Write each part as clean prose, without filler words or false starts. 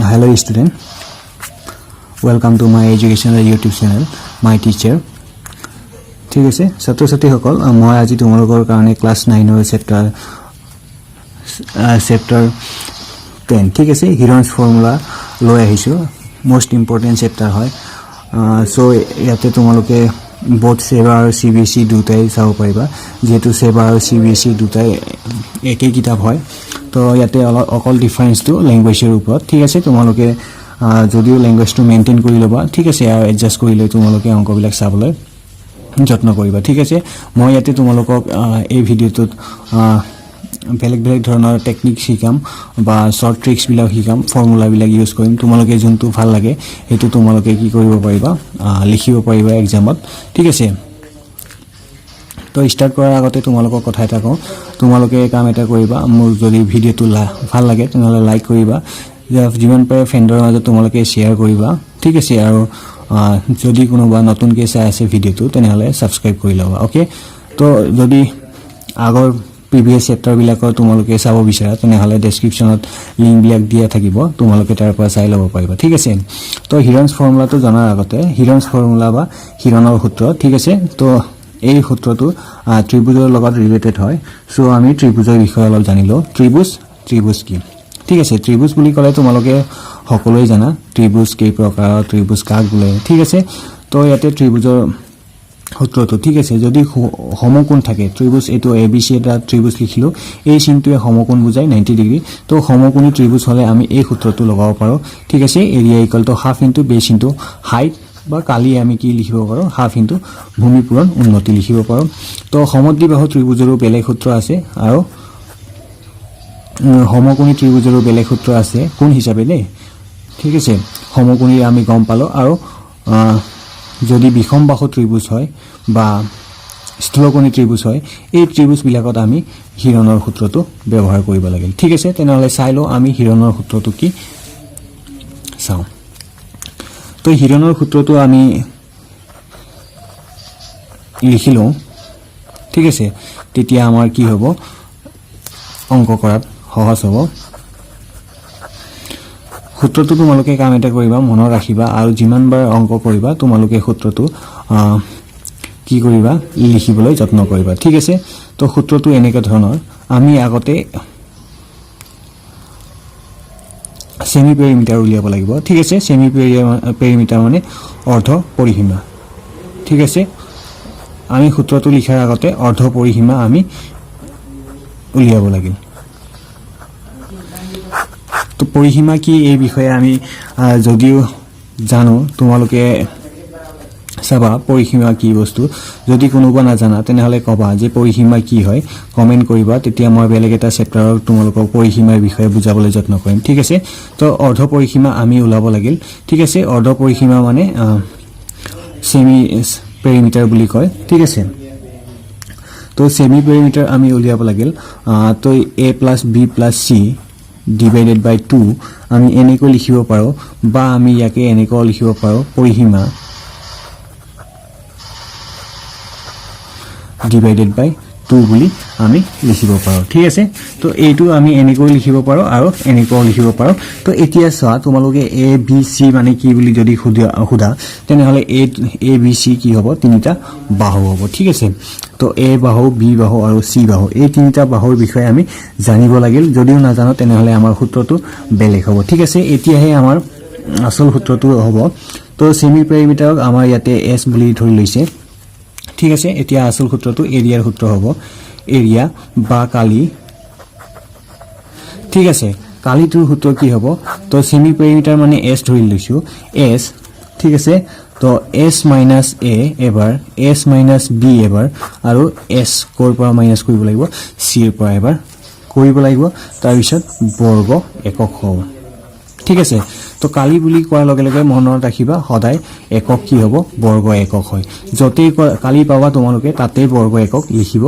Hello student, welcome to my educational YouTube channel, my teacher. ঠিক আছে ছাত্র ছাত্রীসকল মই আজি তোমালোকৰ কাৰণে ক্লাস 9 ৰ চেপ্টাৰ 10 ঠিক আছে হিৰনছ ফৰ্মুলা লৈ আহিছো মোস্ট ইম্পৰ্টেন্ট চেপ্টাৰ হয় সো ইয়াতে তোমালোকে both SEBA আৰু CBSE দুটাই চাব পাৰিবা যেটো SEBA আৰু CBSE দুটাই একেই কিতাপ হয় তো ইয়াতে অকল ডিফাৰেন্সটো ল্যাঙ্গুৱেজৰ ওপৰত ঠিক আছে তোমালোকে যদিও ল্যাঙ্গুৱেজটো মেইনটেইন কৰি লবা ঠিক আছে আৰু এডজাস্ট কৰি লৈ তোমালোকে অংকবিলাক চাবলৈ যত্ন কৰিবা ঠিক আছে মই ইয়াতে তোমালোকক এই ভিডিওটোত বেলেগ ধৰণৰ টেকনিক শিকাম বা শৰ্ট ট্ৰিক্স বিলাক শিকাম ফৰ্মুলা বিলাক ইউজ কৰিম তোমালোকে যোনটো ভাল লাগে হেতু তোমালোকে কি কৰিব পাৰিবা লিখিব পাৰিবা এক্সামত ঠিক আছে তো স্টাৰ্ট কৰাৰ আগতে তোমালোকক কথা এটা কওঁ তোমালোকে কাম এটা কৰিবা মোৰ যদি ভিডিওটো ভাল লাগে তেনেহলে লাইক কৰিবা যিমান পাৰে ফ্ৰেণ্ডৰ মাজত তোমালোকে শেয়াৰ কৰিবা ঠিক আছে আৰু যদি কোনোবা নতুনকৈ চাই আছে ভিডিওটো তেনেহলে সাবস্ক্ৰাইব কৰি লবা ওকে তো যদি আগৰ প্ৰিভিয়াস চেপ্টাৰ বিলাকৰ তোমালোকে চাব বিচাৰা তেনেহলে ডেসক্ৰিপচনত লিংক বিলাক দিয়া থাকিব তোমালোকে তাৰ পৰা চাই লব পাৰিবা ঠিক আছে তো হিৰনছ ফৰ্মুলাটো জনাৰ আগতে হিৰনছ ফৰ্মুলা বা হিৰনৰ সূত্ৰ ঠিক আছে তো এই সূত্ৰটো ত্ৰিভুজৰ লগত ৰিলেটেড হয় সো আমি ত্ৰিভুজৰ বিষয়ে অলপ জানিলো ত্ৰিভুজ কি ঠিক আছে ত্ৰিভুজ বুলি ক'লে তোমালোকে সকলোৱে জানা ত্ৰিভুজ কেই প্ৰকাৰ ত্ৰিভুজ কাক বোলে ঠিক আছে তো ইয়াতে ত্ৰিভুজৰ সূত্ৰটো ঠিক আছে যদি সমকোণ থাকে ত্ৰিভুজ এটো ABC এটা ত্ৰিভুজ লিখিলো এই চিনটোৱে সমকোণ বুজাই 90 ডিগ্ৰী তো সমকোণী ত্ৰিভুজ হলে আমি এই সূত্ৰটো লগাব পাৰো ঠিক আছে area equal to half into base into height বা কালি আমি কি লিখিব পাৰো হাফ ইনটু ভূমি পূৰণ উন্নতি লিখিব পাৰো তো সমদ্বিবাহু ত্ৰিভুজৰো বেলেগ সূত্ৰ আছে আৰু সমকোণী ত্ৰিভুজৰো বেলেগ সূত্ৰ আছে কোন হিচাপে দে ঠিক আছে সমকোণী আমি গম পালো আৰু যদি বিষমবাহু ত্ৰিভুজ হয় বা স্থূলকোণী ত্ৰিভুজ হয় এই ত্ৰিভুজ বিলাকত আমি হিৰনৰ সূত্ৰটো ব্যৱহাৰ কৰিব লাগে ঠিক আছে তেনেহলে চাইলো আমি হিৰনৰ সূত্ৰটো কি চাও তো হিৰনৰ সূত্ৰটো আমি লিখিলো ঠিক আছে তেতিয়া আমাৰ কি হ'ব অংক কৰাত সহজ হ'ব সূত্ৰটো তোমালোকে কাম এটা কৰিবা মনত ৰাখিবা আৰু যিমানবাৰ অংক কৰিবা তোমালোকে সূত্ৰটো কি কৰিবা লিখিবলৈ যত্ন কৰিবা ঠিক আছে তো সূত্ৰটো এনেকা ধৰণৰ আমি আগতে সেমি পেৰিমিটাৰ উলিয়াব লাগিব ঠিক আছে সেমি পেৰিমিটাৰ মানে অৰ্ধ পৰিসীমা ঠিক আছে আমি সূত্ৰটো লিখাৰ আগতে অৰ্ধ পৰিসীমা আমি উলিয়াব লাগিব তো পৰিসীমা কি এই বিষয়ে আমি যদিও জানো তোমালোকে চাবা পৰিসীমা কি বস্তু যদি কোনোবা না জানা তেনেহলে কবা যে পৰিসীমা কি হয় কমেন্ট কৰিবা তেতিয়া মই বেলেগ এটা চেপ্টাৰৰ তোমালোকক পৰিসীমাৰ বিষয়ে বুজাবলৈ যত্ন কৰিম ঠিক আছে তো অৰ্ধ পৰিসীমা আমি উলাব লাগিল ঠিক আছে অৰ্ধ পৰিসীমা মানে সেমি পেৰিমিটাৰ বুলি কয় ঠিক আছে তো সেমি পেৰিমিটাৰ আমি উলিয়াব লাগিল তো a + b + c divided by 2 আমি এনেকৈ লিখিব পাৰো বা আমি ইয়াকে এনেকৈ লিখিব পাৰো পৰিসীমা divided by 2 বুলি আমি লিখিব পাৰো ঠিক আছে তো এইটো আমি এনেকৈ লিখিব পাৰো আৰু এনেকৈ লিখিব পাৰো তো এতিয়া চোৱা তোমালোকে a b c মানে কি বুলি যদি খুদা তেনেহলে a b c কি হ'ব তিনিটা বাহু হ'ব ঠিক আছে তো a বাহু b বাহু আৰু c বাহু এই তিনিটা বাহুৰ বিষয়ে আমি জানিব লাগিল যদিও না জানো তেনেহলে আমাৰ সূত্ৰটো বেলেগ হ'ব ঠিক আছে এতিয়াহে আমাৰ আসল সূত্ৰটো হ'ব তো সেমি পেৰিমিটাৰক আমাৰ ইয়াতে s বুলি ধৰি লৈছে ঠিক আছে এতিয়া আসল সূত্ৰটো এৰিয়াৰ সূত্ৰ হ'ব এৰিয়া বা কালি ঠিক আছে কালিটোৰ সূত্ৰ কি হ'ব তো সেমি পেৰিমিটাৰ মানে s ধৰি লৈছো s ঠিক আছে তো s - a এবাৰ s - b এবাৰ আৰু s কোৰ পৰা মাইনাস কৰিব লাগিব c ৰ পৰা এবাৰ কৰিব লাগিব তাৰ পিছত বৰ্গ একক হ'ব ঠিক আছে তো কালি বুলি কোৱাৰ লগে লগে মনত ৰাখিবা সদায় একক কি হ'ব বৰ্গ একক হয় যতে কালি পাবা তোমালোকে তাতে বৰ্গ একক লিখিব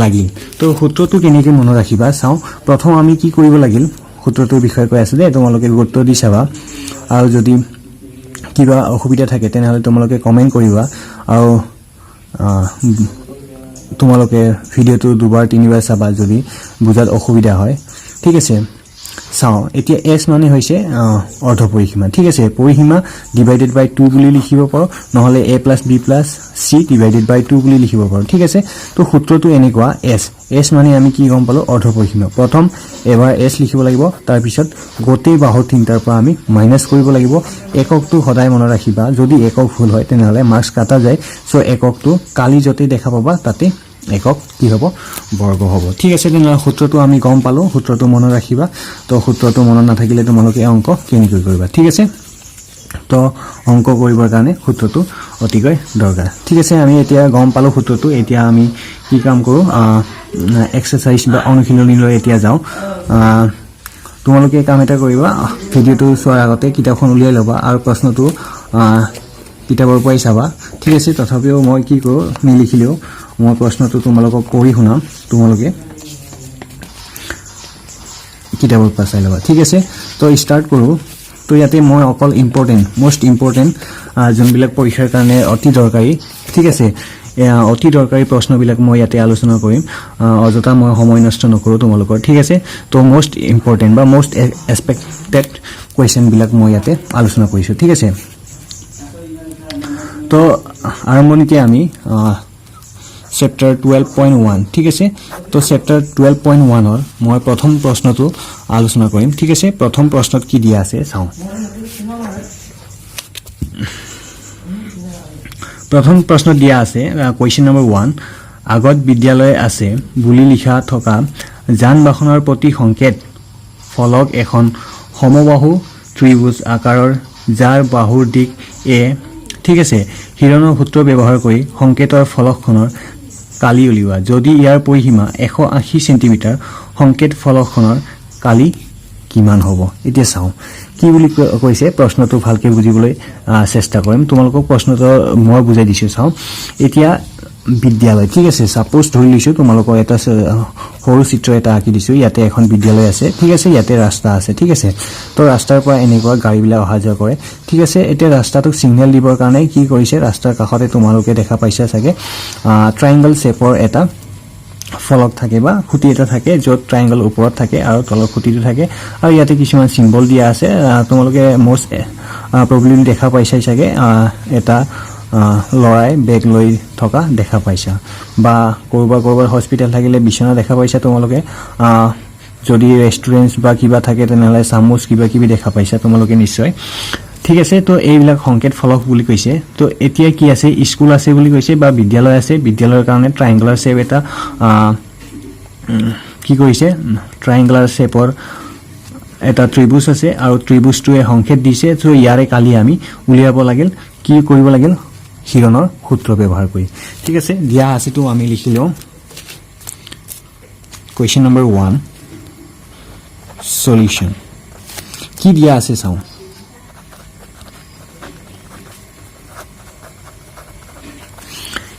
লাগিল তো সূত্ৰটো কেনেকৈ মনত ৰাখিবা চাও প্ৰথম আমি কি কৰিব লাগিল সূত্ৰটোৰ বিষয়ে কৈ আছে দে তোমালোকে গুৰুত্ব দি চাবা আৰু যদি কিবা অসুবিধা থাকে তেনেহলে তোমালোকে কমেন্ট কৰিবা আৰু তোমালোকে ভিডিওটো দুবাৰ তিনিবাৰ চাবা যদি বুজাত অসুবিধা হয় ঠিক আছে চাও এতিয়া s মানে হৈছে অৰ্ধ পৰিসীমা ঠিক আছে পৰিসীমা ডিভাইডেড বাই 2 বুলি লিখিব পাৰো নহলে a + b + c ডিভাইডেড বাই 2 বুলি লিখিব পাৰো ঠিক আছে তো সূত্ৰটো এনেকুৱা s মানে আমি কি গম পালো অৰ্ধ পৰিসীমা প্ৰথম এবাৰ s লিখিব লাগিব তাৰ পিছত গোটেই বাহুৰ তিনটাৰ পৰা আমি মাইনাস কৰিব লাগিব এককটো সদায় মনত ৰাখিবা যদি একক ভুল হয় তেনেহলে মাৰ্কস কাটা যায় সো এককটো কালি যতে দেখা পাবা তাতে একক কি হ'ব বৰ্গ হ'ব ঠিক আছে তেনে সূত্ৰটো আমি গম পালো সূত্ৰটো মনত ৰাখিবা তো সূত্ৰটো মনত নাথাকিলে তোমালোকে অংক কেনেকৈ কৰিবা ঠিক আছে তো অংক কৰিবৰ কাৰণে সূত্ৰটো অতিকৈ দৰকাৰ ঠিক আছে আমি এতিয়া গম পালো সূত্ৰটো এতিয়া আমি কি কাম কৰো এক্সাৰসাইজ বা অনুশীলনীলৈ এতিয়া যাও তোমালোকে কাম এটা কৰিবা ভিডিওটো চোৱাৰ আগতে কিতাপখন উলিয়াই লবা আৰু প্ৰশ্নটো কিতাপৰ পৰাই চাবা ঠিক আছে তথাপিও মই কি কৰো নিলিখিলেও মই প্ৰশ্নটো তোমালোকক পঢ়ি শুনাম তোমালোকে কিতাপৰ পৰা চাই লবা ঠিক আছে তো স্টাৰ্ট কৰো তো ইয়াতে মই অকল ইম্পৰ্টেন্ট মোস্ট ইম্পৰ্টেন্ট যোনবিলাক পৰীক্ষাৰ কাৰণে অতি দৰকাৰী ঠিক আছে অতি দৰকাৰী প্ৰশ্নবিলাক মই ইয়াতে আলোচনা কৰিম অযথা মই সময় নষ্ট নকৰো তোমালোকৰ ঠিক আছে তো মোস্ট ইম্পৰ্টেন্ট বা মোস্ট এক্সপেক্টেড কোৱেশ্চন বিলাক মই ইয়াতে আলোচনা কৰিছো ঠিক আছে তো আৰম্ভণিতে আমি চেপ্টাৰ 12.1 ঠিক আছে তো চেপ্টাৰ 12.1 ৰ মই প্ৰথম প্ৰশ্নটো আলোচনা কৰিম ঠিক আছে প্ৰথম প্ৰশ্নত কি দিয়া আছে চাও প্ৰথম প্ৰশ্ন দিয়া আছে কোৱেশ্চন নম্বৰ 1 আগত বিদ্যালয় আছে বুলি লিখা থকা যান বাহনৰ প্ৰতি সংকেত ফলক এখন সমবাহু ত্ৰিভুজ আকাৰৰ যাৰ বাহুৰ দিক এ ঠিক আছে হিৰণৰ সূত্ৰ ব্যৱহাৰ কৰি সংকেতৰ ফলকখনৰ কালি উলিওৱা যদি ইয়াৰ পৰিসীমা 180 সেন্টিমিটাৰ সংকেত ফলকখনৰ কালি কিমান হ'ব এতিয়া চাও কি বুলি কৈছে প্ৰশ্নটো ভালকে বুজিবলৈ চেষ্টা কৰিম তোমালোকক প্ৰশ্নটো মই বুজাই দিছো চাও এতিয়া বিদ্যালয় ঠিক আছে সাপোজ ধৰি লৈছো তোমালোকৰ এটা সৰু চিত্ৰ এটা আঁকি দিছো ইয়াতে এখন বিদ্যালয় আছে ঠিক আছে ইয়াতে ৰাস্তা আছে ঠিক আছে তো ৰাস্তাৰ পৰা এনেকুৱা গাড়ীবিলাক অহা যোৱা কৰে ঠিক আছে এতিয়া ৰাস্তাটোক সিগনেল দিবৰ কাৰণে কি কৰিছে ৰাস্তাৰ কাষতে তোমালোকে দেখা পাইছা চাগে ট্ৰায়াঙ্গল শেপৰ এটা ফলক থাকে বা খুঁটি এটা থাকে যত ট্ৰায়াঙ্গল ওপৰত থাকে আৰু তলৰ খুঁটিটো থাকে আৰু ইয়াতে কিছুমান সিম্বল দিয়া আছে তোমালোকে মোস্ট প্ৰবলেম দেখা পাইছা চাগে এটা লৰাই বেগ লৈ থকা দেখা পাইছা বা কৰবাৰ হস্পিটেল থাকিলে বিছনা দেখা পাইছা তোমালোকে যদি ৰেষ্টুৰেন্টস বা কিবা থাকে তেনেহলে চামুচ কিবা কিবি দেখা পাইছা তোমালোকে নিশ্চয় ঠিক আছে তো এইবিলাক সংকেত ফলক বুলি কৈছে তো এতিয়া কি আছে স্কুল আছে বুলি কৈছে বা বিদ্যালয় আছে বিদ্যালয়ৰ কাৰণে ট্ৰায়াঙ্গুলাৰ শেপ এটা কি কৈছে ট্ৰায়াঙ্গুলাৰ শেপৰ এটা ত্ৰিভুজ আছে আৰু ত্ৰিভুজটোৱে সংকেত দিছে তো ইয়াৰে কালি আমি উলিয়াব লাগিল কি কৰিব লাগিল হিৰণৰ সূত্ৰ ব্যৱহাৰ কৰি ঠিক আছে দিয়া আছে তো আমি লিখিলো কোৱেশ্চন নম্বৰ 1 সলিউশন কি দিয়া আছে চাও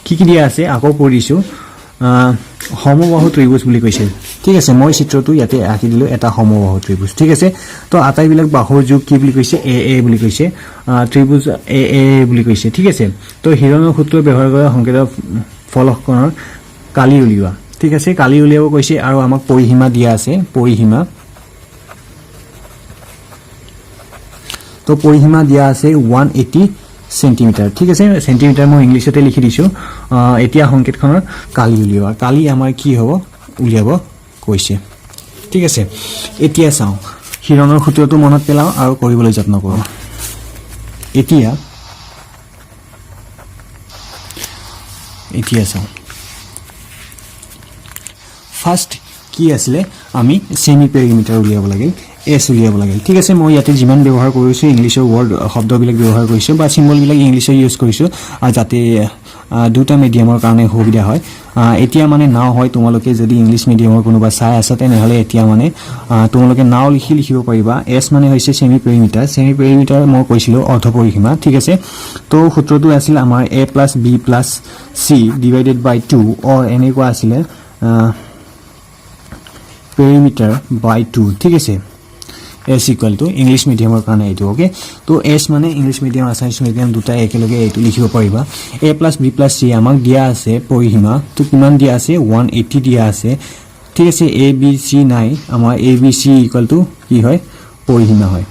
কি দিয়া আছে আকৌ পঢ়িছো সমবাহু ত্ৰিভুজ বুলি কৈছে ঠিক আছে মই চিত্ৰটো ইয়াতে আঁকি দিলো এটা সমবাহু ত্ৰিভুজ ঠিক আছে তো আটাইবিলাক বাহুৰ যোগ কি বুলি কৈছে এ বুলি কৈছে ত্ৰিভুজ এ বুলি কৈছে ঠিক আছে তো হিৰণৰ সূত্ৰ ব্যৱহাৰ কৰি সংকেতৰ ফলকখনৰ কালি উলিওৱা ঠিক আছে কালি উলিয়াব কৈছে আৰু আমাক পৰিসীমা দিয়া আছে পৰিসীমা তো পৰিসীমা দিয়া আছে 180 সেন্টিমিটাৰ ঠিক আছে সেন্টিমিটাৰ মই ইংলিশতে লিখি দিছো এতিয়া সংকেতখনৰ কালি উলিওৱা কালি আমাৰ কি হ'ব উলিয়াব কৈছে ঠিক আছে এতিয়া চাও হিৰণৰ সূত্ৰটো মনত পেলাও আৰু কৰিবলৈ যত্ন কৰো এতিয়া চাও ফাৰ্স্ট কি আছিল আমি সেমি পেৰিমিটাৰ উলিয়াব লাগে এস উলিয়াব লাগে ঠিক আছে মই ইয়াতে যিমান ব্যৱহাৰ কৰিছো ইংলিশৰ ওয়াৰ্ড শব্দবিলাক ব্যৱহাৰ কৰিছো বা সিম্বলবিলাক ইংলিশে ইউজ কৰিছো যাতে দুটা মিডিয়ামৰ কাৰণে সুবিধা হয় এতিয়া মানে নাও হয় তোমালোকে যদি ইংলিশ মিডিয়ামৰ কোনোবা চাই আছে তেনেহলে এতিয়া মানে তোমালোকে নাও লিখিব পাৰিবা এস মানে হৈছে সেমি পেৰিমিটাৰ মই কৈছিলো অৰ্ধ পৰিসীমা ঠিক আছে তো সূত্ৰটো আছিল আমাৰ a + b + c ডিভাইডেড বাই 2 অৰ এনেকুৱা আছিল পেৰিমিটাৰ বাই 2 ঠিক আছে s equal to English medium or kana etu okay to s mane English medium Assamese medium duta ekeloge etu likhibo pariba a plus b plus c amak dia ase porihima to kiman dia ase 180 dia ase ঠিক আছে A B সি নাই আমাৰ A B C equal to কি হয় পৰিসীমা হয়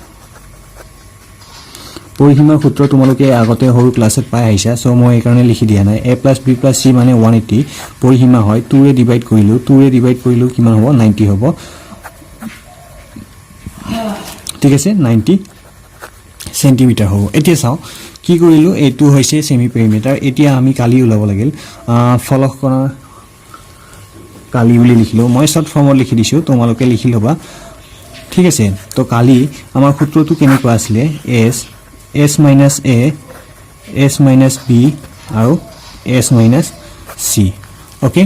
পৰিসীমাৰ সূত্ৰ তোমালোকে আগতে সৰু ক্লাছত পাই আহিছা সো মই এই কাৰণে লিখি দিয়া নাই a + b + c মানে 180 পৰিসীমা হয় 2 ৰে ডিভাইড কৰিলো কিমান হ'ব 90 হ'ব ঠিক আছে 90 সেন্টিমিটাৰ হ'ব এতিয়া চাও কি কৰিলো এটো হৈছে সেমি পেৰিমিটাৰ এতিয়া আমি কালি উলাব লাগিল ফলক কোণৰ কালি বুলি লিখিলো মই শৰ্ট ফৰ্মত লিখি দিছো তোমালোকে লিখি লবা ঠিক আছে তো কালি আমাৰ সূত্ৰটো কেনেকুৱা আছিল s minus a s minus b আৰু s minus c ওকে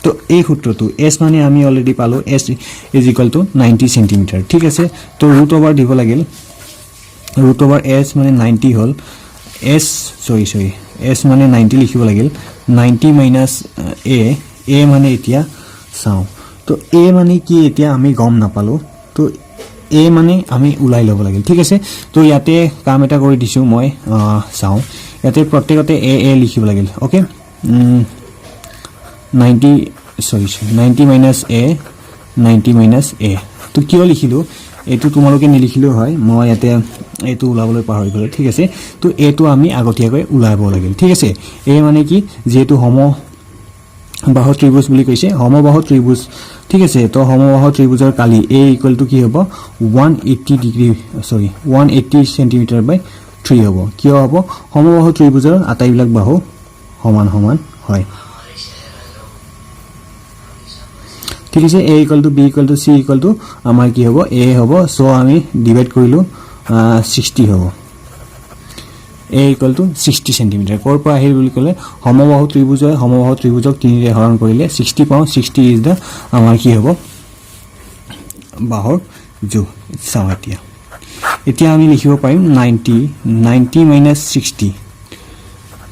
তো এই সূত্ৰটো s মানে আমি অলৰেডি পালো s = 90 cm ঠিক আছে তো ৰুট ওভাৰ দিব লাগিল ৰুট ওভাৰ s মানে 90 হল s মানে 90 লিখিব লাগিল 90 minus a মানে এতিয়া চাও তো a মানে কি এতিয়া আমি গম নাপালো তো a মানে আমি উলাই লব লাগিল ঠিক আছে তো ইয়াতে কাম এটা কৰি দিছো মই চাও ইয়াতে প্ৰত্যেকতে a লিখিব লাগিল ওকে 90 minus a তো কিয় লিখিলো এটো তোমালোকে নিলিখিলো হয় মই ইয়াতে এটো উলাবলৈ পাহৰি গলো ঠিক আছে তো এটো আমি আগতীয়াকৈ উলাব লাগিল ঠিক আছে a মানে কি যেটো সমবাহু ত্ৰিভুজ বুলি কৈছে সমবাহু ত্ৰিভুজ ঠিক আছে তো সমবাহু ত্ৰিভুজৰ কালি a = কি হ'ব 180 সেন্টিমিটাৰ বাই 3 হ'ব কিয় হ'ব সমবাহু ত্ৰিভুজৰ আটাইবিলাক বাহু সমান সমান হয় ঠিক আছে a = b = c = আমাৰ কি হ'ব a হ'ব সো আমি ডিভাইড কৰিলো 60 হ'ব a = 60 সেন্টিমিটাৰ কোৰ পৰা আহিল বুলি কলে সমবাহু ত্ৰিভুজক 3 ৰে হৰণ কৰিলে 60 পাও 60 ইজ দা আমাৰ কি হ'ব বাহুৰ জোখ চাও এতিয়া আমি লিখিব পাৰিম 90 minus 60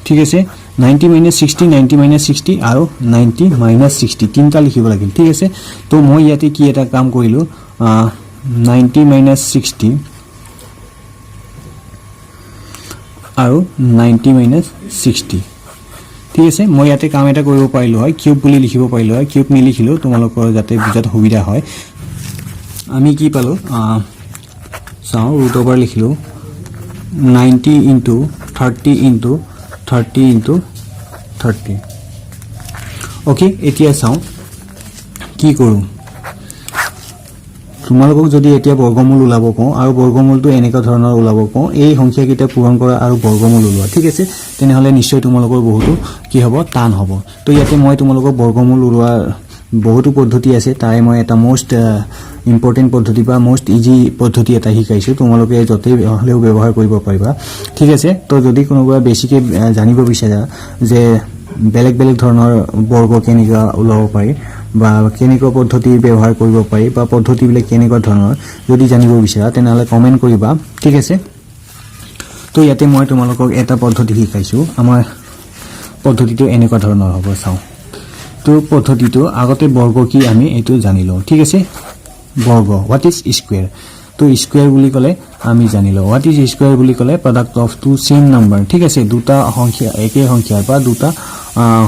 ঠিক আছে 90 minus 60 আৰু 90 minus 60 তিনটা লিখিব লাগিল ঠিক আছে তো মই ইয়াতে কি এটা কাম কৰিলো 90 minus 60 আৰু 90 minus 60 ঠিক আছে মই ইয়াতে কাম এটা কৰিব পাৰিলো হয় কিউব বুলি লিখিব পাৰিলো হয় কিউব নিলিখিলো তোমালোকৰ যাতে বুজাত সুবিধা হয় আমি কি পালো চাও ৰুট ওভাৰ লিখিলো 90 into 30 into 30 into 30 ওকে এতিয়া চাও কি কৰো তোমালোকক যদি এতিয়া বৰ্গমূল উলাব কও আৰু বৰ্গমূলটো এনেকা ধৰণৰ উলাব কও এই সংখ্যা কিটা পূৰণ কৰা আৰু বৰ্গমূল উলোৱা ঠিক আছে তেনেহলে নিশ্চয় তোমালোকৰ বহুতো কি হ'ব টান হ'ব তো ইয়াতে মই তোমালোকক বৰ্গমূল উলোৱা বহুতো পদ্ধতি আছে তাই মই এটা মোস্ট ইম্পৰ্টেন্ট পদ্ধতি বা মোস্ট ইজি পদ্ধতি এটা শিকাইছো তোমালোকে যতে হলেও ব্যৱহাৰ কৰিব পাৰিবা ঠিক আছে তো যদি কোনোবা বেছিকে জানিব বিচাৰা যে বেলেগ ধৰণৰ বৰ্গ কেনেকা উলাব পাৰি বা কেনেকা পদ্ধতি ব্যৱহাৰ কৰিব পাৰি বা পদ্ধতিবিলাক কেনেকা ধৰণৰ যদি জানিব বিচাৰা তেনেহলে কমেন্ট কৰিবা ঠিক আছে তো ইয়াতে মই তোমালোকক এটা পদ্ধতি শিকাইছো আমাৰ পদ্ধতিটো এনেকা ধৰণৰ হ'ব চাও তো পদ্ধতিটো আগতে বৰ্গ কি আমি এটো জানিলো ঠিক আছে বৰ্গ what is square তো স্কয়াৰ বুলি কলে আমি জানিলো what is square বুলি কলে product of two same number ঠিক আছে দুটা সংখ্যা একে সংখ্যাৰ বা দুটা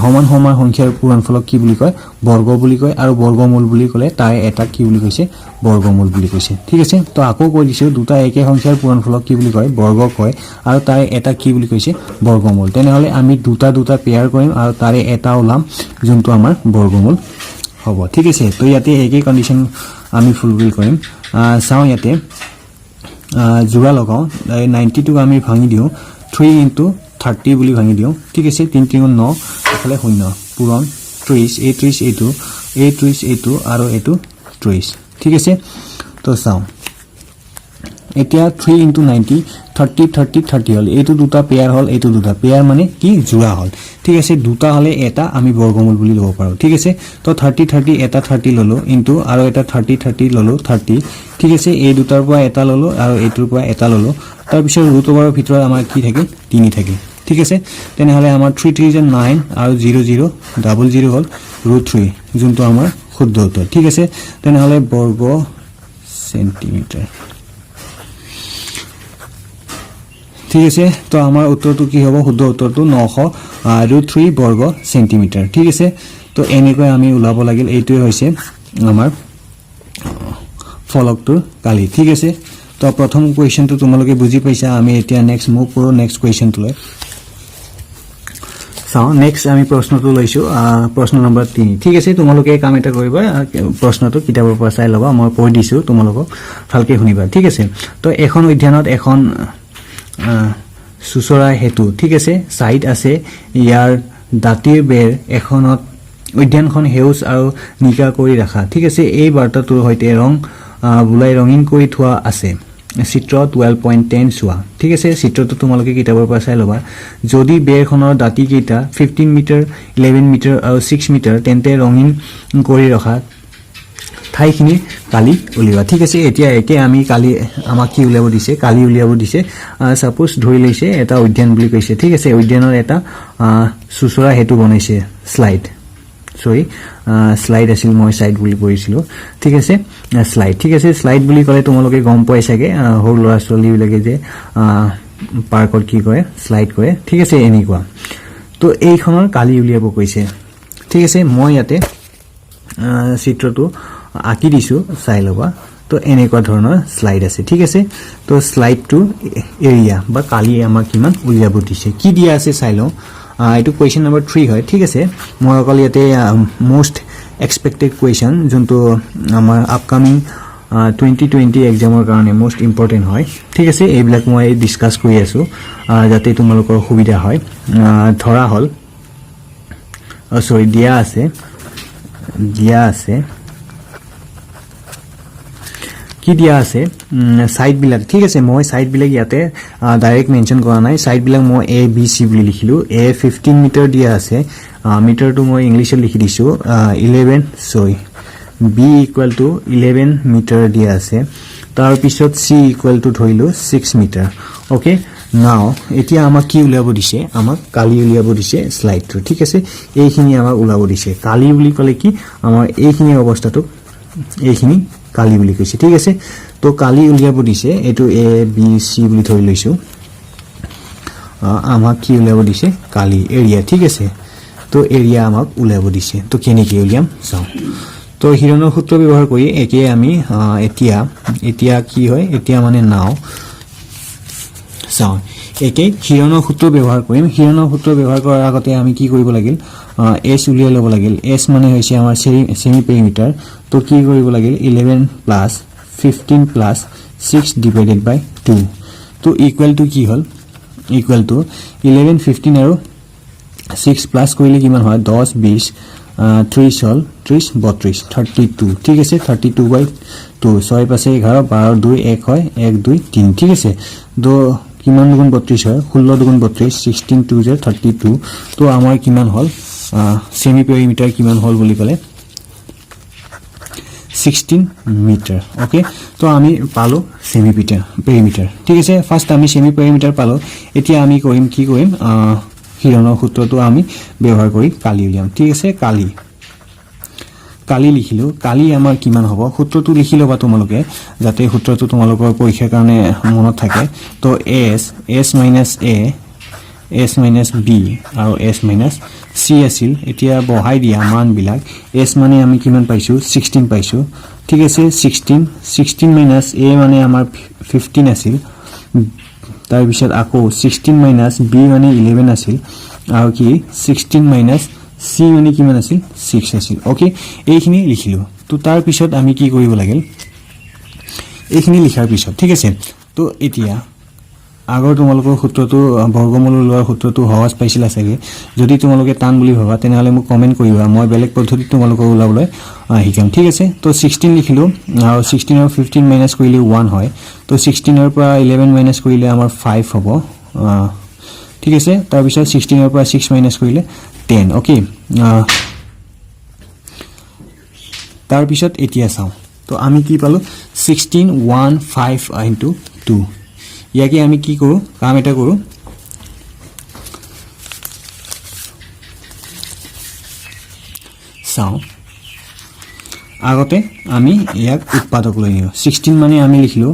সমান সংখ্যাৰ পূৰণফলক কি বুলি কয় বৰ্গ বুলি কয় আৰু বৰ্গমূল বুলি কলে তাই এটা কি বুলি কৈছে বৰ্গমূল বুলি কৈছে ঠিক আছে তো আকৌ কৈ দিছো দুটা একে সংখ্যাৰ পূৰণফলক কি বুলি কয় বৰ্গ কয় আৰু তাই এটা কি বুলি কৈছে বৰ্গমূল তেনেহলে আমি দুটা পেয়াৰ কৰিম আৰু তাৰে এটা ওলাম যোনটো আমাৰ বৰ্গমূল হ'ব ঠিক আছে তো ইয়াতে একে কন্ডিশন আমি ফুলফিল কৰিম চাও ইয়াতে জোৰা লগাও 90 টো আমি ভাঙি দিও 3 into 30 বুলি ভাঙি দিও ঠিক আছে 3 3 9 এফালে শূন্য পূৰণ 30 এই 30 এইটো আৰু এইটো 30 ঠিক আছে তো চাও এতিয়া 3 into 90 30 হল এইটো দুটা পেয়াৰ হল এইটো দুটা পেয়াৰ মানে কি জোৰা হল ঠিক আছে দুটা হলে এটা আমি বৰ্গমূল বুলি লব পাৰো ঠিক আছে তো 30 এটা 30 ললো ইনটু আৰু এটা 30 ললো 30 ঠিক আছে এই দুটাৰ পৰা এটা ললো আৰু এইটোৰ পৰা এটা ললো তাৰ পিছত ৰুট ওভাৰৰ ভিতৰত আমাৰ কি থাকে 3 থাকে ঠিক আছে তেনেহলে আমাৰ 3 3 is 9 আৰু 0 0 00 হল √3 যোনটো আমাৰ শুদ্ধ উত্তৰ ঠিক আছে তেনেহলে বৰ্গ সেন্টিমিটাৰ ঠিক আছে তো আমাৰ উত্তৰটো কি হ'ব শুদ্ধ উত্তৰটো 900 √3 বৰ্গ সেন্টিমিটাৰ ঠিক আছে তো এনেকৈ আমি ওলাব লাগিল এইটোৱে হৈছে আমাৰ ফলকটোৰ কালি ঠিক আছে তো প্ৰথম কোৱেশ্চনটো তোমালোকে বুজি পাইছা আমি এতিয়া নেক্সট মুভ কৰো নেক্সট কোৱেশ্চনটোলৈ চাও নেক্সট আমি প্ৰশ্নটো লৈছো প্ৰশ্ন নম্বৰ 3 ঠিক আছে তোমালোকে কাম এটা কৰিবা প্ৰশ্নটো কিতাপৰ পৰা চাই লবা মই কৈ দিছো তোমালোকক ভালকে শুনিবা ঠিক আছে তো এখন অধ্যয়নত এখন সুচৰা হেতু ঠিক আছে সাইড আছে ইয়াৰ দাঁতিৰ বেৰ এখনত উদ্যানখন হেউজ আৰু নিকা কৰি ৰাখা ঠিক আছে এই বাৰ্তাটোৰ হৈতে ৰং বুলাই ৰঙিন কৰি থোৱা আছে চিত্ৰ 12.10 চোৱা ঠিক আছে চিত্ৰটো তোমালোকে কিতাপৰ পৰা চাই লবা যদি বেৰখনৰ দাঁতি কেইটা 15 মিটাৰ 11 মিটাৰ আৰু 6 মিটাৰ তেন্তে ৰঙিন কৰি ৰখা ঠাইখিনি কালি উলিওৱা ঠিক আছে এতিয়া একে আমি কালি আমাক কি উলিয়াব দিছে কালি উলিয়াব দিছে সাপোজ ধৰি লৈছে এটা উদ্যান বুলি কৈছে ঠিক আছে উদ্যানৰ এটা সুচৰা হেতু বনাইছে স্লাইড সৰি স্লাইড আছিল মই সাইড বুলি কৈছিলো ঠিক আছে স্লাইড ঠিক আছে স্লাইড বুলি কলে তোমালোকে গম পাই চাগে হৰ লৰা ছোৱালী বিলাকে যে পাৰ্কত কি কৰে স্লাইড কৰে ঠিক আছে এনেকুৱা তো এইখনৰ কালি উলিয়াব কৈছে ঠিক আছে মই ইয়াতে চিত্ৰটো আঁকি দিছো চাই লবা তো এনেকুৱা ধৰণৰ স্লাইড আছে ঠিক আছে তো স্লাইডটো এৰিয়া বা কালি আমাক কিমান উলিয়াব দিছে কি দিয়া আছে চাই লওঁ এইটো কোৱেশ্চন নম্বৰ 3 হয় ঠিক আছে মই অকল ইয়াতে মোস্ট এক্সপেক্টেড কোৱেশ্চন যোনটো আমাৰ আপকামিং 2020 এক্সামৰ কাৰণে মোস্ট ইম্পৰ্টেন্ট হয় ঠিক আছে এইবিলাক মই ডিসকাস কৰি আছো যাতে তোমালোকৰ সুবিধা হয় ধৰা হল সৰি দিয়া আছে কি দিয়া আছে সাইড বিলাক ঠিক আছে মই সাইড বিলাক ইয়াতে ডাইৰেক্ট মেনশন কৰা নাই সাইড বিলাক মই এ বি সি বুলি লিখিলো এ 15 মিটাৰ দিয়া আছে মিটাৰটো মই ইংলিছত লিখি দিছো 11 বি ইকুৱেল টু 11 মিটাৰ দিয়া আছে তাৰ পিছত সি ইকুৱেল টু ধৰিলো 6 মিটাৰ ওকে নাও এতিয়া আমাক কি উলিয়াব দিছে আমাক কালি উলিয়াব দিছে স্লাইডটো ঠিক আছে এইখিনি আমাক উলাব দিছে কালি বুলি কলে কি আমাৰ এইখিনি অৱস্থাটো এইখিনি কালি বুলি কৈছে ঠিক আছে তো কালি উলিয়াব দিছে এটো এ বি সি বুলি ধৰি লৈছো আমাক কি উলিয়াব দিছে কালি এৰিয়া ঠিক আছে তো এৰিয়া আমাক উলিয়াব দিছে তো কেনেকৈ উলিয়াম চাও তো হিৰণৰ সূত্ৰ ব্যৱহাৰ কৰি একে আমি এতিয়া কি হয় এতিয়া মানে নাও চাও একে হিৰণৰ সূত্ৰ ব্যৱহাৰ কৰিম হিৰণৰ সূত্ৰ ব্যৱহাৰ কৰাৰ আগতে আমি কি কৰিব লাগিল এস উলিয়াই লব লাগিল এস মানে হৈছে আমাৰ সেমি পেৰিমিটাৰ তো কি কৰিব লাগিল 11 প্লাস 15 প্লাস 6 ডিভাইডেড বাই 2 তো ইকুৱেল টু কি হল ইকুৱেল টু 11 15 আৰু 6 প্লাস কৰিলে কিমান হয় 10 20 30 হল 30 32 32 ঠিক আছে 32 বাই 2 6 পাছে 11 12 2 1 হয় 1 2 3 ঠিক আছে তো কিমান দুগুণ 32 হয় 16 দুগুণ 32 16 2 32 তো আমাৰ কিমান হল সেমি পেৰিমিটাৰ কিমান হল বুলি কলে 16 মিটাৰ ওকে তো আমি পালো সেমি পেৰিমিটাৰ ঠিক আছে ফাৰ্স্ট আমি সেমি পেৰিমিটাৰ পালো এতিয়া আমি কৰিম কি কৰিম হিৰণৰ সূত্ৰটো আমি ব্যৱহাৰ কৰি কালি উলিয়াম ঠিক আছে কালি লিখিলো কালি আমাৰ কিমান হ'ব সূত্ৰটো লিখি লবা তোমালোকে যাতে সূত্ৰটো তোমালোকৰ পৰীক্ষাৰ কাৰণে মনত থাকে তো s minus a s minus b আৰু s minus c আছিল এতিয়া বহাই দিয়া মান বিলাক s মানে আমি কিমান পাইছো 16 পাইছো ঠিক আছে 16 minus a মানে আমাৰ 15 আছিল তাৰ পিছত আকৌ 16 minus b মানে 11 আছিল আৰু কি 16 minus c মানে কিমান আছিল 6 আছিল ওকে এইখিনি লিখিলো তো তাৰ পিছত আমি কি কৰিব লাগিল এইখিনি লিখাৰ পিছত ঠিক আছে তো এতিয়া আগৰ তোমালোকৰ সূত্ৰটো বৰ্গমূল লোৱাৰ সূত্ৰটো সহজ পাইছিলা চাগে যদি তোমালোকে টান বুলি ভাবা তেনেহলে মোক কমেন্ট কৰিবা মই বেলেগ পদ্ধতি তোমালোকক উলাবলৈ শিকাম ঠিক আছে তো 16 লিখিলো আৰু 16 আৰু 15 মাইনাস কৰিলে 1 হয় তো 16 ৰ পৰা 11 মাইনাস কৰিলে আমাৰ 5 হ'ব ঠিক আছে তাৰ পিছত 16 ৰ পৰা 6 মাইনাস কৰিলে 10 ওকে তাৰ পিছত এতিয়া চাও তো আমি কি পালো 16 1 5 into 2 ইয়াকে আমি কি কৰো কাম এটা কৰো চাও আগতে আমি ইয়াক উৎপাদক লৈ নিও 16 মানে আমি লিখিলো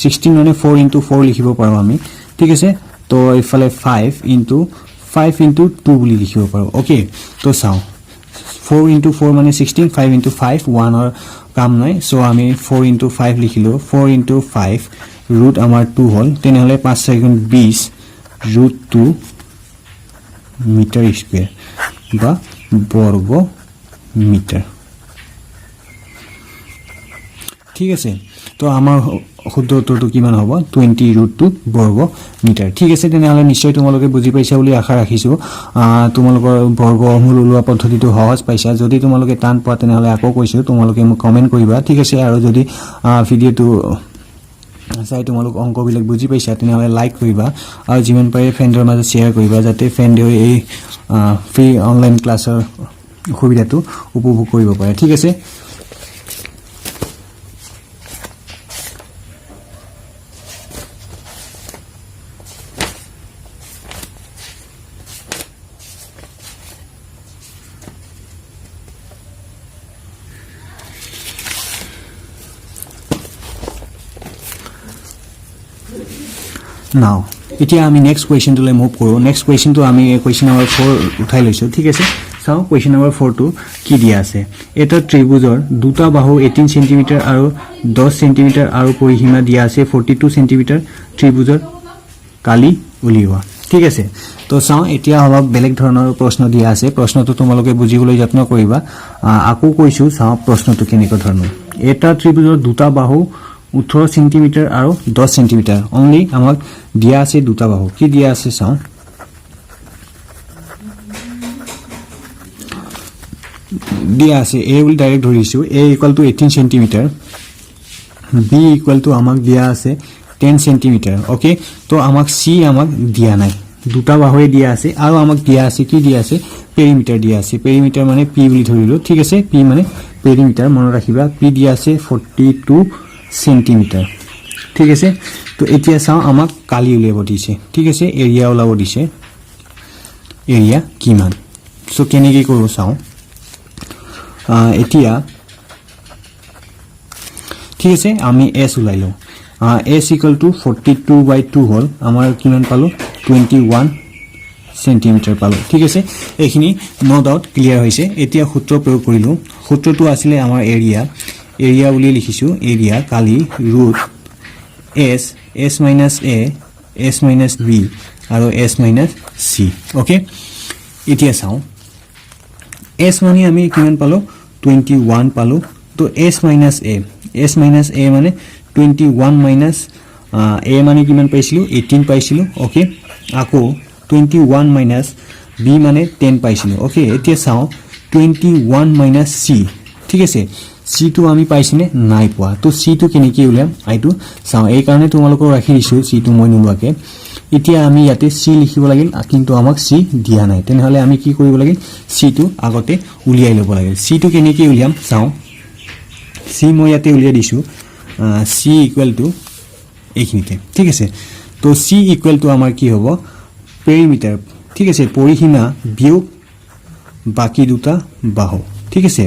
16 মানে 4 into 4 লিখিব পাৰো আমি ঠিক আছে তো ইফালে 5 into 2 বুলি লিখিব পাৰো ওকে তো চাও 4 into 4 মানে 16 5 into 5 1 or কাম নাই সো আমি 4 into 5 লিখিলো 4 into 5 root আমার 2 হল তেনেহলে 5 সেকেন্ড 20 root 2 মিটার স্কয়ার বা বর্গ মিটার ঠিক আছে তো আমার শুদ্ধ উত্তৰটো কিমান হ'ব 20 root 2 বৰ্গ মিটাৰ ঠিক আছে তেনেহলে নিশ্চয় তোমালোকে বুজি পাইছা বুলি আশা ৰাখিছো তোমালোকৰ বৰ্গমূল উলোৱা পদ্ধতিটো সহজ পাইছা যদি তোমালোকে টান পোৱা তেনেহলে আকৌ কৈছো তোমালোকে মোক কমেন্ট কৰিবা ঠিক আছে আৰু যদি ভিডিওটো চাই তোমালোক অংকবিলাক বুজি পাইছা তেনেহলে লাইক কৰিবা আৰু যিমান পাৰে ফ্ৰেণ্ডৰ মাজত শ্বেয়াৰ কৰিবা যাতে ফ্ৰেণ্ডে এই ফ্ৰী অনলাইন ক্লাছৰ সুবিধাটো উপভোগ কৰিব পাৰে ঠিক আছে Now, এতিয়া আমি নেক্সট কোৱেশ্চন টুলে মুভ কৰো নেক্সট কোৱেশ্চন টু আমি কোৱেশ্চন নম্বৰ 4 উঠাই লৈছো ঠিক আছে চাও কোৱেশ্চন নম্বৰ 4 টু কি দিয়া আছে এটা ত্ৰিভুজৰ দুটা বাহু 18 সেমি আৰু 10 সেমি আৰু পৰিসীমা দিয়া আছে 42 সেমি ত্ৰিভুজৰ কালি উলিওৱা ঠিক আছে তো চাও এতিয়া অলপ বেলেগ ধৰণৰ প্ৰশ্ন দিয়া আছে প্ৰশ্নটো তোমালোকে বুজিবলৈ যত্ন কৰিবা আকৌ কৈছো চাও প্ৰশ্নটো কেনেকৈ ধৰণৰ এটা ত্ৰিভুজৰ দুটা বাহু 18 সেন্টিমিটাৰ আৰু 10 সেন্টিমিটার only আমাক দিয়া আছে দুটা বাহু কি দিয়া আছে চাও দিয়া আছে a উইল ডাইৰেক্ট ধৰিছো a = 18 সেন্টিমিটার b = আমাক দিয়া আছে 10 সেন্টিমিটার ওকে তো আমাক c আমাক দিয়া নাই দুটা বাহুৱে দিয়া আছে আৰু আমাক দিয়া আছে কি দিয়া আছে পেৰিমিটাৰ দিয়া আছে পেৰিমিটাৰ মানে p বুলি ধৰিলো ঠিক আছে p মানে পেৰিমিটাৰ মনত ৰাখিবা p দিয়া আছে 42 সেন্টিমিটার ঠিক আছে তো এতিয়া চাও আমাক কালি উলিয়াব দিছে ঠিক আছে এৰিয়া ওলাব দিছে এৰিয়া কিমান সো কেনেকৈ কৰো চাও এতিয়া ঠিক আছে আমি s উলাইলো s = 42/2 হল আমাৰ কিমান পালো 21 সেন্টিমিটাৰ পালো ঠিক আছে এইখিনি নো ডাউট ক্লিয়াৰ হৈছে এতিয়া সূত্ৰ প্ৰয়োগ কৰিলো সূত্ৰটো আছিল আমাৰ এৰিয়া বুলি লিখিছো area Kali root s minus a s minus b আৰু s minus c ওকে এতিয়া চাও s মানে আমি কিমান পালো 21 পালো তো s minus a মানে 21 minus a মানে কিমান পাইছিলো 18 পাইছিলো ওকে আকৌ 21 minus b মানে 10 পাইছিলো ওকে এতিয়া চাও 21 minus c ঠিক আছে c টো আমি পাইছিনে নাই পোৱা তো c টো কেনেকৈ উলিয়াম আইটো চাও এই কাৰণে তোমালোকক ৰাখি দিছো c টো মই নুলুৱাকে এতিয়া আমি ইয়াতে c লিখিব লাগিল কিন্তু আমাক c দিয়া নাই তেনেহলে আমি কি কৰিব লাগিল c টো আগতে উলিয়াই ল'ব লাগিল c টো কেনেকৈ উলিয়াম চাও c মই ইয়াতে উলিয়াই দিছো c = এইখিনিতে ঠিক আছে তো c = আমাৰ কি হ'ব পেৰিমিটাৰ ঠিক আছে পৰিসীমা বিয়োগ বাকি দুটা বাহু ঠিক আছে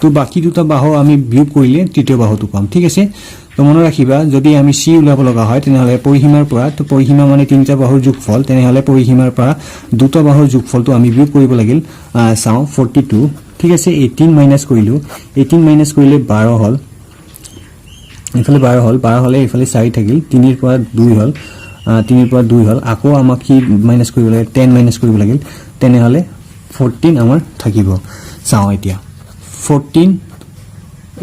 তো বাকি দুটা বাহু আমি বিয়োগ কৰিলে তৃতীয় বাহুটো পাম ঠিক আছে তো মনত ৰাখিবা যদি আমি c উলাব লগা হয় তেনেহলে পৰিসীমাৰ পৰা তো পৰিসীমা মানে তিনিটা বাহুৰ যোগফল তেনেহলে পৰিসীমাৰ পৰা দুটা বাহুৰ যোগফলটো আমি বিয়োগ কৰিব লাগিল চাও 42 ঠিক আছে 18 মাইনাস কৰিলো 18 মাইনাস কৰিলে 12 হল ইফালে 12 হল 12 হলে ইফালে 4 থাকিল 3 ৰ পৰা 2 হল 3 ৰ পৰা 2 হল আকৌ আমাক কি মাইনাস কৰিব লাগে 10 মাইনাস কৰিব লাগিল তেনেহলে 14 আমাৰ থাকিব চাও এতিয়া 14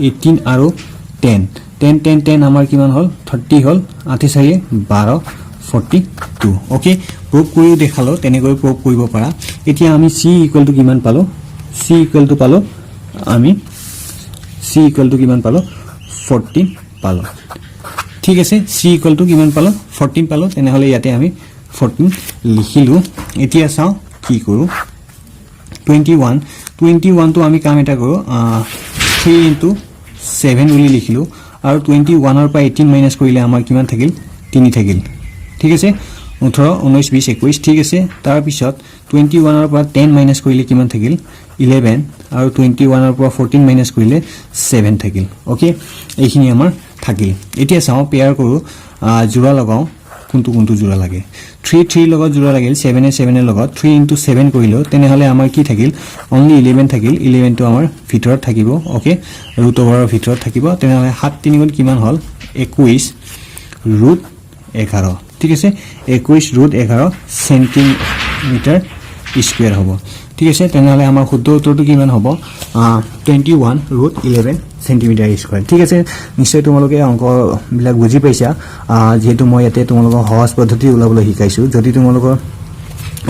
18 আৰু 10 আমাৰ কিমান হল 30 হল 8 4 12 42 ওকে প্ৰুভ কৰি দেখালো তেনেকৈ প্ৰুভ কৰিব পাৰা এতিয়া আমি c = কিমান পালো c = পালো আমি c = কিমান পালো 14 পালো ঠিক আছে c = কিমান পালো 14 পালো তেনেহলে ইয়াতে আমি 14 লিখিলো এতিয়া চাও কি কৰো 21 তো আমি কাম এটা কৰো 3 into 7 উলি লিখিলো আৰু 21 ৰ পৰা 18 মাইনাস কৰিলে আমাৰ কিমান থাকিল 3 থাকিল ঠিক আছে 18 19 20 21 ঠিক আছে তাৰ পিছত 21 ৰ পৰা 10 মাইনাস কৰিলে কিমান থাকিল 11 আৰু 21 ৰ পৰা 14 মাইনাস কৰিলে 7 থাকিল ওকে এইখিনি আমাৰ থাকিল এতিয়া চাও পেয়াৰ কৰো জোড়া লগাও কোনটো জোড়া লাগে 3 3 লগত জোড়া লাগিল 7 7 এর লগত 3 into 7 কইলো তেনে হলে আমাৰ কি থাকিল only 11 থাকিল 11 টো আমাৰ ভিতৰত থাকিব ওকে ৰুট ওভাৰৰ ভিতৰত থাকিব তেনে হলে 7 3 গুণ কিমান হল 21 ৰুট 11 ঠিক আছে 21 ৰুট 11 সেন্টিমিটাৰ স্কয়াৰ হ'ব ঠিক আছে তেনে হলে আমাৰ শুদ্ধ উত্তৰটো কিমান হ'ব 21 ৰুট 11 সেন্টিমিটাৰ স্কয়াৰ ঠিক আছে নিশ্চয় তোমালোকে অংক বিলাক বুজি পাইছা যেহেতু মই ইয়াতে তোমালোকক সহজ পদ্ধতি উলাবলৈ শিকাইছো যদি তোমালোকৰ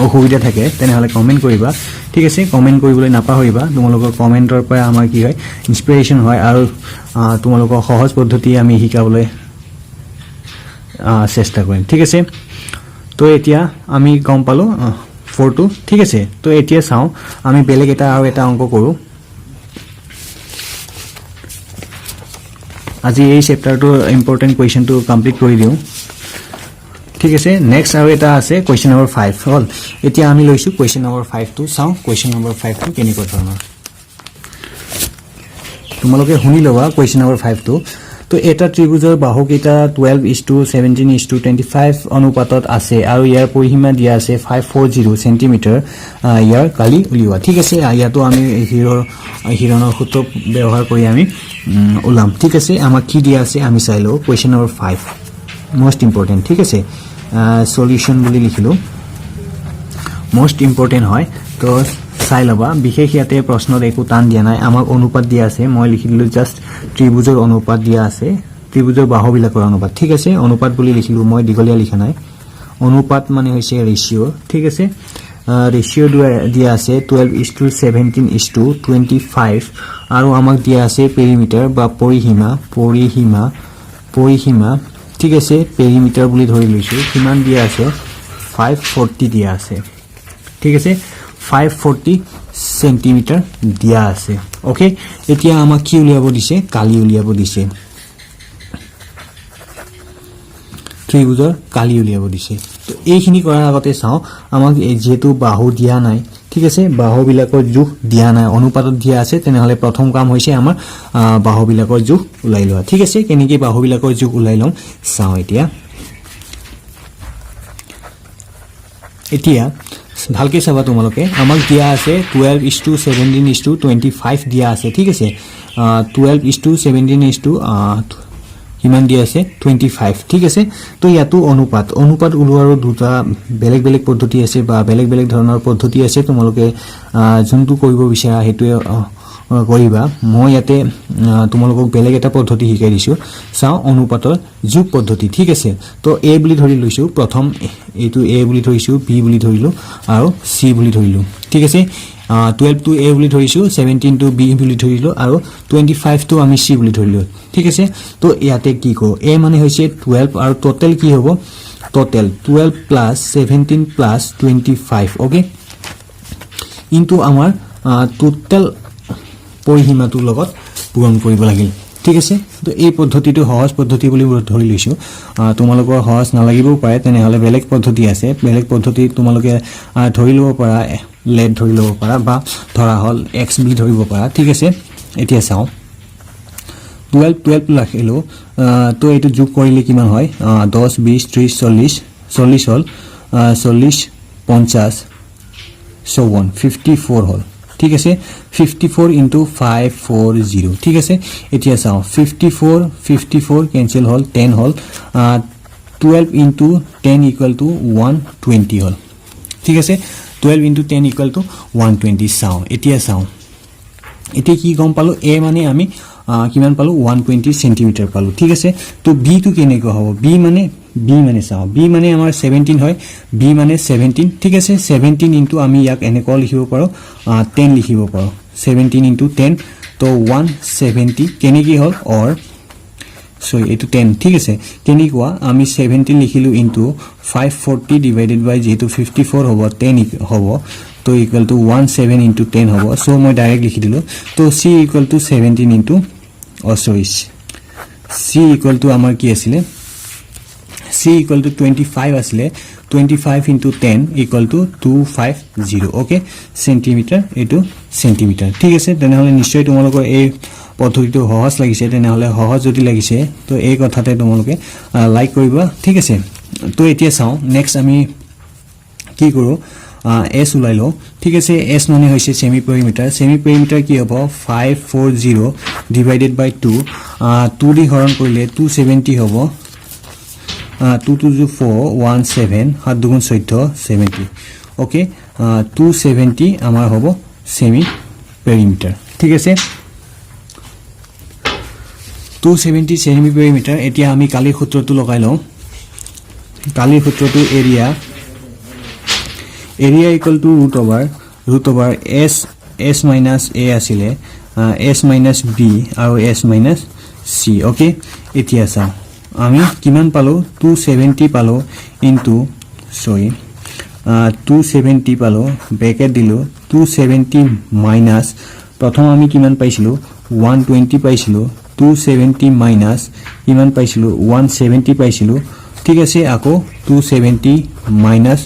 অসুবিধা থাকে তেনে হলে কমেন্ট কৰিবা ঠিক আছে কমেন্ট কৰিবলৈ নাপাহৰিবা তোমালোকৰ কমেন্টৰ পৰা আমাৰ কি হয় ইনস্পিৰেশন হয় আৰু তোমালোকৰ সহজ পদ্ধতি আমি শিকাবলৈ চেষ্টা কৰিম ঠিক আছে তো এতিয়া আমি গম পালো 4 2 ঠিক আছে তো এতিয়া চাও আমি বেলেগ এটা আৰু এটা অংক কৰো আজি এই চ্যাপ্টাৰটো ইম্পৰ্টেন্ট কোৱেশ্চনটো কমপ্লিট কৰি দিও ঠিক আছে নেক্সট আৰু এটা আছে কোৱেশ্চন নম্বৰ 5 হল এতিয়া আমি লৈছো কোৱেশ্চন নম্বৰ 5 টো চাও কোৱেশ্চন নম্বৰ 5 টো কেনেকৈ ধৰণৰ তোমালোকে শুনি লবা কোৱেশ্চন নম্বৰ 5 টো তো এটা ত্ৰিভুজৰ বাহু কেইটা 12:17:25 অনুপাতত আছে আৰু ইয়াৰ পৰিসীমা দিয়া আছে 540 সেন্টিমিটাৰ ইয়াৰ কালি উলিওৱা ঠিক আছে ইয়াতো আমি হিৰণৰ সূত্ৰ ব্যৱহাৰ কৰি আমি উলাম ঠিক আছে আমাক কি দিয়া আছে আমি চাইলো কোৱেশ্চন নম্বৰ 5 মোস্ট ইম্পৰ্টেন্ট ঠিক আছে সলিউশন বুলি লিখিলো মোস্ট ইম্পৰ্টেন্ট হয় তো চাই লবা বিশেষ ইয়াতে প্ৰশ্নত একো টান দিয়া নাই আমাক অনুপাত দিয়া আছে মই লিখি দিলো জাস্ট ত্ৰিভুজৰ অনুপাত দিয়া আছে ত্ৰিভুজৰ বাহুবিলাকৰ অনুপাত ঠিক আছে অনুপাত বুলি লিখিলো মই দিগলীয়া লিখা নাই অনুপাত মানে হৈছে ৰেশিও ঠিক আছে ৰেশিও দিয়া আছে 12:17:25 আৰু আমাক দিয়া আছে পেৰিমিটাৰ বা পৰিসীমা ঠিক আছে পেৰিমিটাৰ বুলি ধৰি লৈছো কিমান দিয়া আছে 540 দিয়া আছে ঠিক আছে 540 সেন্টিমিটাৰ দিয়া আছে ওকে এতিয়া আমাক কি উলিয়াব দিছে কালি উলিয়াব দিছে ত্ৰিভুজৰ কালি উলিয়াব দিছে তো এইখিনি কৰাৰ আগতে চাও আমাক যেহেতু বাহু দিয়া নাই ঠিক আছে বাহুবিলাকৰ জোখ দিয়া নাই অনুপাতত দিয়া আছে তেনে হলে প্ৰথম কাম হৈছে আমাৰ বাহুবিলাকৰ জোখ উলাই লোৱা ঠিক আছে কেনেকৈ বাহুবিলাকৰ জোখ উলাই লম চাও এতিয়া ভালকে চাবা তোমালোকে আমাক দিয়া আছে 12:17:25 দিয়া আছে ঠিক আছে 12:17 কিমান দিয়া আছে 25 ঠিক আছে তো ইয়াতো অনুপাত উলোৱাৰ দুটা বেলেগ বেলেগ পদ্ধতি আছে বা বেলেগ বেলেগ ধৰণৰ পদ্ধতি আছে তোমালোকে যোনটো কৰিব বিচাৰা হেতু কৰিবা মই ইয়াতে তোমালোকক বেলেগ এটা পদ্ধতি শিকাই দিছো চাও অনুপাতৰ যোগ পদ্ধতি ঠিক আছে তো এ বুলি ধৰি লৈছো প্ৰথম এইটো এ বুলি ধৰিছো বি বুলি ধৰিলো আৰু সি বুলি ধৰিলো ঠিক আছে 12 to a বুলি ধৰিছো 17 to b বুলি ধৰিলো আৰু 25 to আমি c বুলি ধৰিলো ঠিক আছে তো ইয়াতে কি কো a মানে হৈছে 12 আৰু টোটাল কি হ'ব total 12 plus 17 plus 25 okay into আমাৰ টোটাল পৰিসীমাটোৰ লগত পূৰণ কৰিব লাগিল ঠিক আছে তো এই পদ্ধতিটো সহজ পদ্ধতি বুলি ধৰি লৈছো তোমালোকৰ সহজ নালাগিবও পাৰে তেনে হলে বেলেগ পদ্ধতি আছে বেলেগ পদ্ধতি তোমালোকে ধৰি লব পাৰা লেট ধৰি লব পাৰা বা ধৰা হল x বুলি ধৰিব পাৰা ঠিক আছে এতিয়া চাও 12 লাখিলো তো এটো যোগ কৰিলে কিমান হয় 10 20 30 40 হল 40 50 so on 54 হল ঠিক আছে 54 into 540 ঠিক আছে এতিয়া চাও 54 cancel hall 10 hall 12 into 10 equal to 120 হল ঠিক আছে 12 into 10 equal to 120 চাও এতিয়া কি গম পালো a মানে আমি কিমান পালো 120 সেন্টিমিটাৰ পালো ঠিক আছে তো b তো কেনেকৈ হ'ব b মানে চাও b মানে আমাৰ 17 হয় b মানে 17 ঠিক আছে 17 into আমি ইয়াক এনেকৈ লিখিব পাৰো 10 লিখিব পাৰো 17 into 10 তো 170 কেনেকৈ হল অৰ সো এটো 10 ঠিক আছে কেনেকুৱা আমি 17 লিখিলো into 540 divided by যেটো 54 হ'ব 10 হ'ব তো equal to 17 into 10 হ'ব সো মই ডাইৰেক্ট লিখি দিলো তো c equal to 17 into c equal to আমাৰ কি আছিল c equal to 25 আছিল 25 into 10 equal to 250 okay centimetre এটো সেন্টিমিটাৰ ঠিক আছে তেনেহলে নিশ্চয় তোমালোকৰ এই পদ্ধতিটো সহজ লাগিছে তেনেহলে সহজ যদি লাগিছে তো এই কথাতে তোমালোকে লাইক কৰিবা ঠিক আছে তো এতিয়া চাও নেক্সট আমি কি কৰো s উলাই লো ঠিক আছে s মানে হৈছে সেমি পেৰিমিটাৰ কি হ'ব 540 ডিভাইডেড বাই 2 2 দি হৰণ কৰিলে 270 হ'ব 2 to 4 17 7 দুগুণ 14 70 ওকে 270 আমাৰ হ'ব সেমি পেৰিমিটাৰ ঠিক আছে 270 সেমি পেৰিমিটাৰ এতিয়া আমি কালিৰ সূত্ৰটো লগাই লওঁ কালিৰ সূত্ৰটো area equal to root over s minus a asile s minus b আৰু s minus c okay এতিয়া চাও আমি কিমান পালো 270 পালো into 270 পালো ব্ৰেকেট দিলো 270 মাইনাস প্ৰথম আমি কিমান পাইছিলো 120 পাইছিলো 270 মাইনাস কিমান পাইছিলো 170 পাইছিলো ঠিক আছে আকৌ 270 মাইনাস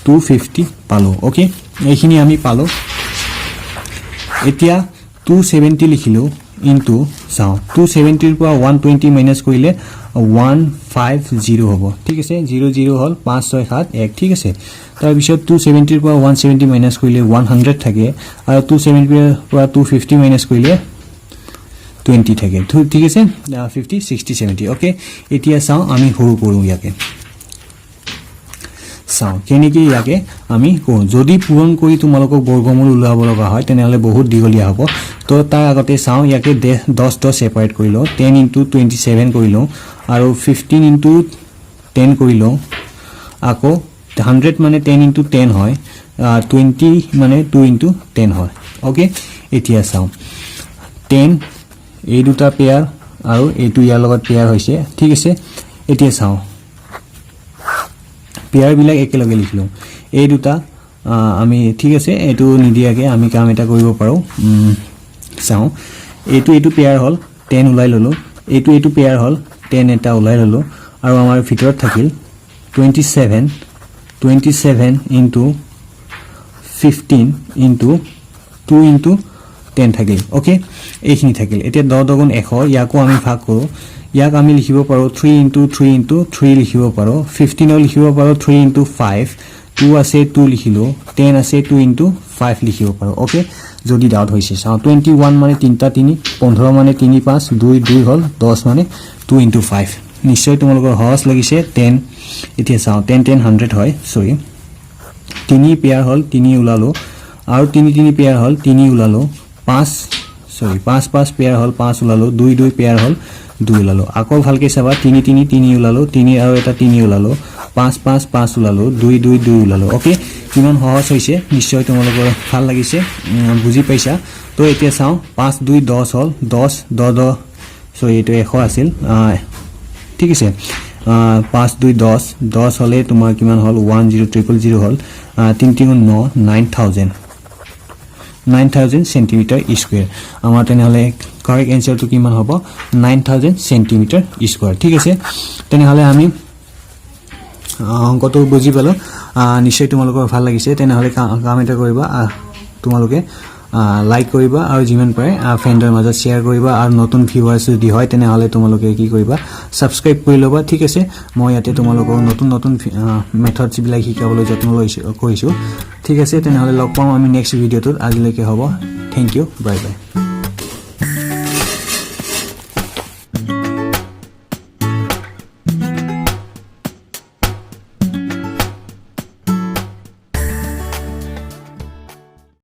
250 পালো ওকে এইখিনি আমি পালো এতিয়া 270 লিখিলো ইনটু চাও 270 ৰ পৰা 120 মাইনাস কৰিলে 150 হ'ব ঠিক আছে 00 হল 5 6 7 1 ঠিক আছে তাৰ পিছত 270 ৰ পৰা 170 মাইনাস কৰিলে 100 থাকে আৰু 270 ৰ পৰা 250 মাইনাস কৰিলে 20 থাকে ঠিক আছে 50 60 70 ওকে এতিয়া চাও আমি হৰু কৰো ইয়াকে চাও কেনেকৈ ইয়াকে আমি কৰো যদি পূৰণ কৰি তোমালোকক বৰ্গমূল উলাব লগা হয় তেনেহলে বহুত দিগলিয়া হ'ব তো তাৰ আগতে চাও ইয়াকে 10 10 সেপাৰেট কৰি লও 10 into 27 কৰি লও আৰু 15 into 10 কৰি লও আকৌ 100 মানে 10 into 10 হয় 20 মানে 2 into 10 হয় ওকে এতিয়া চাও 10 এই দুটা পেয়াৰ আৰু এইটো ইয়াৰ লগত পেয়াৰ হৈছে ঠিক আছে এতিয়া চাও পেয়াৰ বিলাক একেলগে লিখিলো এই দুটা আমি ঠিক আছে এটো নিদিয়াকে আমি কাম এটা কৰিব পাৰো চাও এইটো পেয়াৰ হল 10 উলাই ললো এইটো পেয়াৰ হল 10 এটা উলাই ললো আৰু আমাৰ ভিতৰত থাকিল 27 into 15 into 2 into 10 থাকিল ওকে এইখিনি থাকিল এতিয়া 10 দুগুণ 100 ইয়াকো আমি ভাগ কৰো ইয়াক আমি লিখিব পাৰো 3 into 3 into 3 লিখিব পাৰো 15 লিখিব পাৰো 3 into 5 2 আছে 2 লিখিলো 10 আছে 2 into 5 লিখিব পাৰো ওকে যদি ডাউট হৈছে চাও 21 মানে 3 টা 3 15 মানে 3 5 2 2 হল 10 মানে 2 into 5 নিশ্চয় তোমালোকৰ সহজ লাগিছে 10 এতিয়া চাও 10 10 100 হয় সৰি 3 পেয়াৰ হল 3 উলালো আৰু 3 পেয়াৰ হল 3 উলালো 5 সৰি 5 5 পেয়াৰ হল 5 উলালো 2 2 পেয়াৰ হল 2 উলালো আকৌ ভালকে চাবা 3 3 3 উলালো 3 আৰু এটা 3 উলালো 5 5 5 উলালো 2 2 2 উলালো ওকে কিমান সহজ হৈছে নিশ্চয় তোমালোকৰ ভাল লাগিছে বুজি পাইছা তো এতিয়া চাও 5 2 10 হল 10 10 সো এটো 100 আছিল ঠিক আছে 5 2 10 10 হলে তোমাৰ কিমান হল 10000 হল 3 3 9 9000 সেন্টিমিটাৰ স্কয়াৰ আমাৰ তেনেহলে কাৰেক্ট आंसर তো কিমান হ'ব 9000 সেন্টিমিটাৰ স্কয়াৰ ঠিক আছে তেনেহলে আমি অঙ্কটো বুজি পালো নিশ্চয় তোমালোকৰ ভাল লাগিছে তেনেহলে কাম এটা কৰিবা তোমালোকে লাইক কৰিবা আৰু যিমান পাৰে ফ্ৰেণ্ডৰ মাজত শেয়াৰ কৰিবা আৰু নতুন ভিউৱাৰ্ছ যদি হয় তেনেহলে তোমালোকে কি কৰিবা সাবস্ক্ৰাইব কৰি লবা ঠিক আছে মই ইয়াতে তোমালোকৰ নতুন মেথডছ বিলাক শিকাবলৈ যত্ন কৰিছো ঠিক আছে তেনেহলে লগ পাম আমি নেক্সট ভিডিওটোত আজিলৈকে হ'ব থ্যাংক ইউ বাই বাই